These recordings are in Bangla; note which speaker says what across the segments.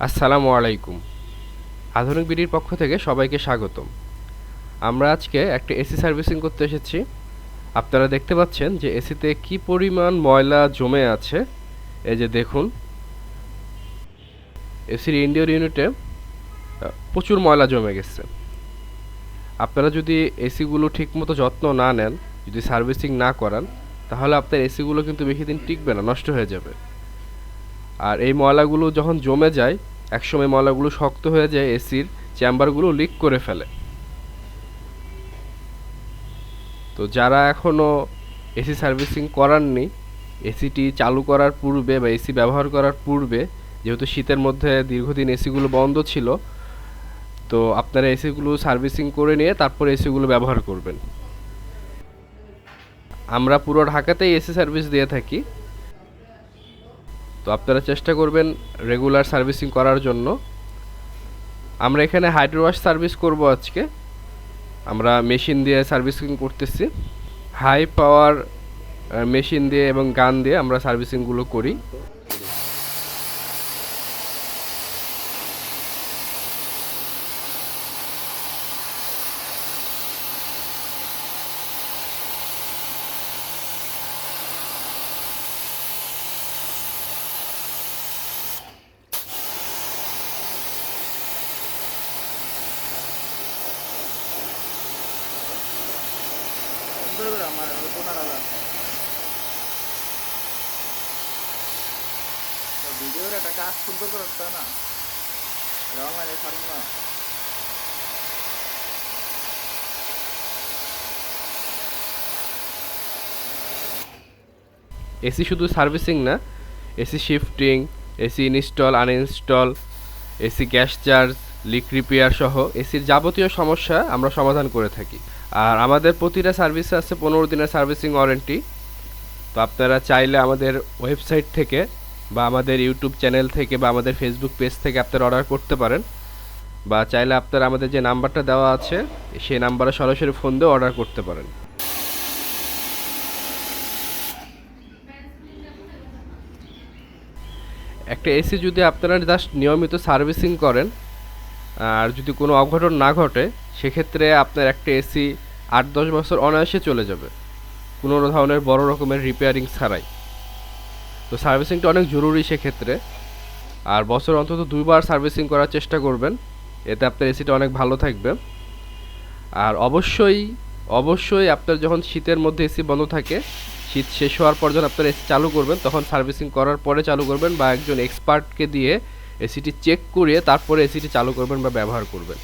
Speaker 1: আসসালামু আলাইকুম। আধুনিক বিডির পক্ষ থেকে সবাইকে স্বাগতম। আমরা আজকে একটা এসি সার্ভিসিং করতে এসেছি। আপনারা দেখতে পাচ্ছেন যে এসিতে কি পরিমাণ ময়লা জমে আছে। এই যে দেখুন, এসির ইনডোর ইউনিটে প্রচুর ময়লা জমে গেছে। আপনারা যদি এসিগুলো ঠিকমতো যত্ন না নেন, যদি সার্ভিসিং না করান, তাহলে আপনার এসিগুলো কিন্তু বেশি দিন টিকবে না, নষ্ট হয়ে যাবে। আর এই ময়লাগুলো যখন জমে যায়, একসময় ময়লাগুলো শক্ত হয়ে যায়, এসির চেম্বারগুলো লিক করে ফেলে। তো যারা এখনও এসি সার্ভিসিং করাননি, এসিটি চালু করার পূর্বে বা এসি ব্যবহার করার পূর্বে, যেহেতু শীতের মধ্যে দীর্ঘদিন এসিগুলো বন্ধ ছিল, তো আপনারা এসিগুলো সার্ভিসিং করে নিয়ে তারপর এসিগুলো ব্যবহার করবেন। আমরা পুরো ঢাকাতেই এসি সার্ভিস দিয়ে থাকি। তো আপনারা চেষ্টা করবেন রেগুলার সার্ভিসিং করার জন্য। আমরা এখানে হাইড্রো ওয়াশ সার্ভিস করব আজকে। আমরা মেশিন দিয়ে সার্ভিসিং করতেছি। হাই পাওয়ার মেশিন দিয়ে এবং গান দিয়ে আমরা সার্ভিসিংগুলো করি।
Speaker 2: ভিডিওর একটা কাজ সুন্দর করতে না অনলাইনে ছাড়বো না।
Speaker 1: এসি শুধু সার্ভিসিং না, AC shifting, AC install uninstall, AC gas charge, leak repair সহ এসির যাবতীয় সমস্যা আমরা সমাধান করে থাকি। আর আমাদের প্রতিটা সার্ভিসে আছে 15 দিনের সার্ভিসিং ওয়ারেন্টি। তো আপনারা চাইলে আমাদের ওয়েবসাইট থেকে বা আমাদের ইউটিউব চ্যানেল থেকে বা আমাদের ফেসবুক পেজ থেকে আপনারা অর্ডার করতে পারেন, বা চাইলে আপনারা আমাদের যে নাম্বারটা দেওয়া আছে সেই নাম্বারে সরাসরি ফোন দিয়ে অর্ডার করতে পারেন। একটা এসি যদি আপনারা জাস্ট নিয়মিত সার্ভিসিং করেন আর যদি কোনো অঘটন না ঘটে, সেক্ষেত্রে আপনার একটা এসি 8-10 বছর অনায়াসে চলে যাবে, কোনো ধরনের বড় রকমের রিপেয়ারিং ছাড়াই। তো সার্ভিসিংটা অনেক জরুরি সেক্ষেত্রে। আর বছর অন্তত 2বার সার্ভিসিং করার চেষ্টা করবেন, এতে আপনার এসিটা অনেক ভালো থাকবে। আর অবশ্যই অবশ্যই আপনার যখন শীতের মধ্যে এসি বন্ধ থাকে, শীত শেষ হওয়ার পর যখন আপনার এসি চালু করবেন, তখন সার্ভিসিং করার পরে চালু করবেন, বা একজন এক্সপার্টকে দিয়ে এসিটি চেক করিয়ে তারপরে এসিটি চালু করবেন বা ব্যবহার করবেন।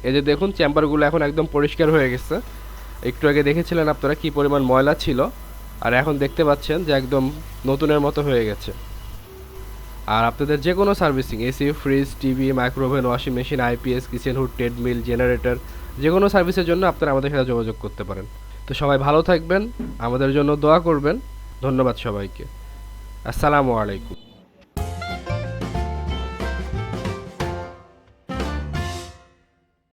Speaker 1: এই যে দেখুন, চেম্বারগুলো এখন একদম পরিষ্কার হয়ে গেছে। একটু আগে দেখেছিলেন আপনারা কী পরিমাণ ময়লা ছিল, আর এখন দেখতে পাচ্ছেন যে একদম নতুনের মতো হয়ে গেছে। আর আপনাদের যে কোনো servicing, AC, fridge, TV, micro oven, washing machine, IPS, kitchen hood, treadmill, generator, যে কোনো সার্ভিসের জন্য আপনারা আমাদের সাথে যোগাযোগ করতে পারেন। তো সবাই ভালো থাকবেন, আমাদের জন্য দোয়া করবেন। ধন্যবাদ সবাইকে। আসসালামু আলাইকুম।